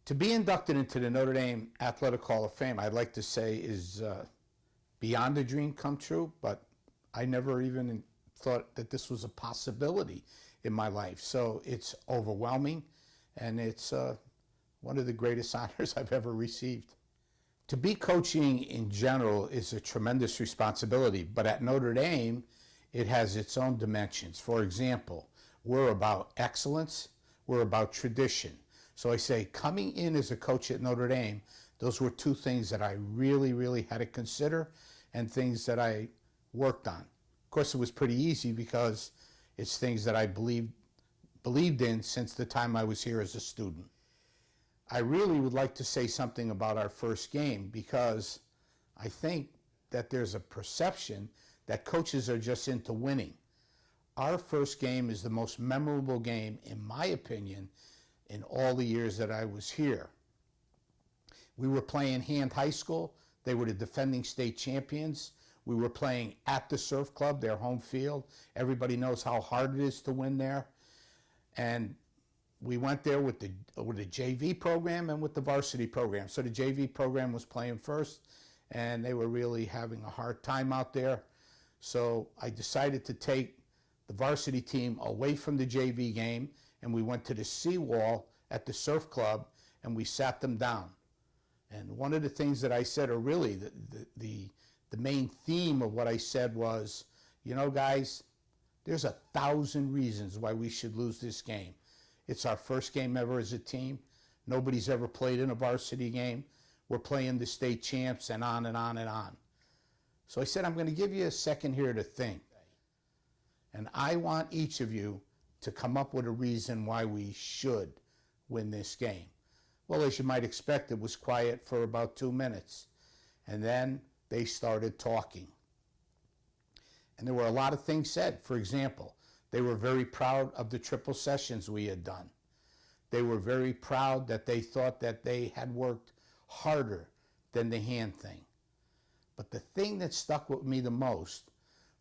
To be inducted into the Notre Dame Athletic Hall of Fame, I'd like to say is beyond a dream come true, but I never even thought that this was a possibility in my life. So it's overwhelming, and it's one of the greatest honors I've ever received. To be coaching in general is a tremendous responsibility, but at Notre Dame, it has its own dimensions. For example, we're about excellence, we're about tradition. So I say, coming in as a coach at Notre Dame, those were two things that I really had to consider and things that I worked on. Of course, it was pretty easy because it's things that I believed in since the time I was here as a student. I really would like to say something about our first game because I think that there's a perception that coaches are just into winning. Our first game is the most memorable game, in my opinion, in all the years that I was here. We were playing Hand High School. They were the defending state champions. We were playing at the Surf Club, their home field. Everybody knows how hard it is to win there. And we went there with the JV program and with the varsity program. So the JV program was playing first, and they were really having a hard time out there. So I decided to take the varsity team away from the JV game, and we went to the seawall at the Surf Club, and we sat them down. And one of the things that I said, or really the main theme of what I said was, you know, guys, there's 1,000 reasons why we should lose this game. It's our first game ever as a team. Nobody's ever played in a varsity game. We're playing the state champs, and on and on and on. So I said, I'm going to give you a second here to think. And I want each of you to come up with a reason why we should win this game. Well, as you might expect, it was quiet for about 2 minutes. And then they started talking. And there were a lot of things said. For example, they were very proud of the triple sessions we had done. They were very proud that they thought that they had worked harder than the hand thing. But the thing that stuck with me the most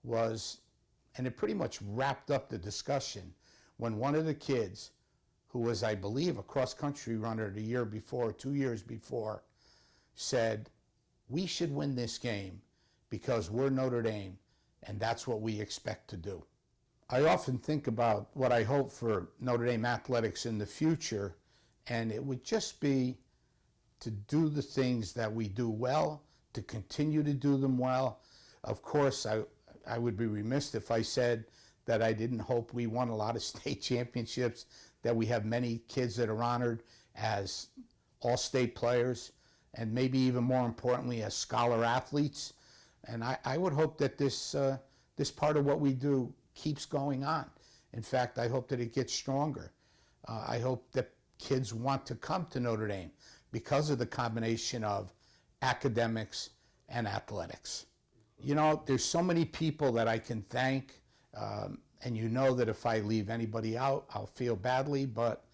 was, and it pretty much wrapped up the discussion, when one of the kids, who was, I believe, a cross-country runner the year before, 2 years before, said, we should win this game because we're Notre Dame, and that's what we expect to do. I often think about what I hope for Notre Dame athletics in the future, and it would just be to do the things that we do well, to continue to do them well. Of course, I would be remiss if I said that I didn't hope we won a lot of state championships, that we have many kids that are honored as all-state players, and maybe even more importantly as scholar athletes. And I would hope that this part of what we do keeps going on. In fact, I hope that it gets stronger. I hope that kids want to come to Notre Dame because of the combination of academics and athletics. You know, there's so many people that I can thank, and you know that if I leave anybody out, I'll feel badly, but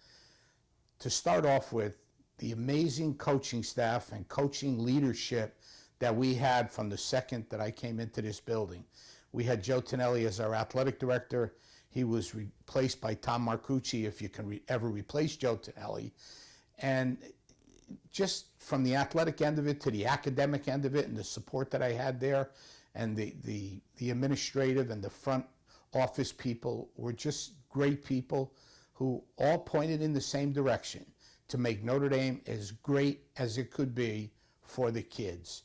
to start off with, the amazing coaching staff and coaching leadership that we had from the second that I came into this building. We had Joe Tonelli as our athletic director. He was replaced by Tom Marcucci, if you can ever replace Joe Tonelli. And just from the athletic end of it to the academic end of it, and the support that I had there, and the administrative and the front office people were just great people who all pointed in the same direction to make Notre Dame as great as it could be for the kids.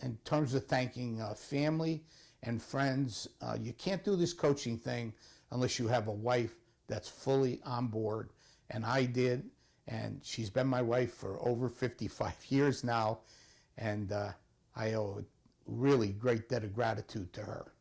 In terms of thanking family and friends, you can't do this coaching thing unless you have a wife that's fully on board, and I did, and she's been my wife for over 55 years now, and I owe a really great debt of gratitude to her.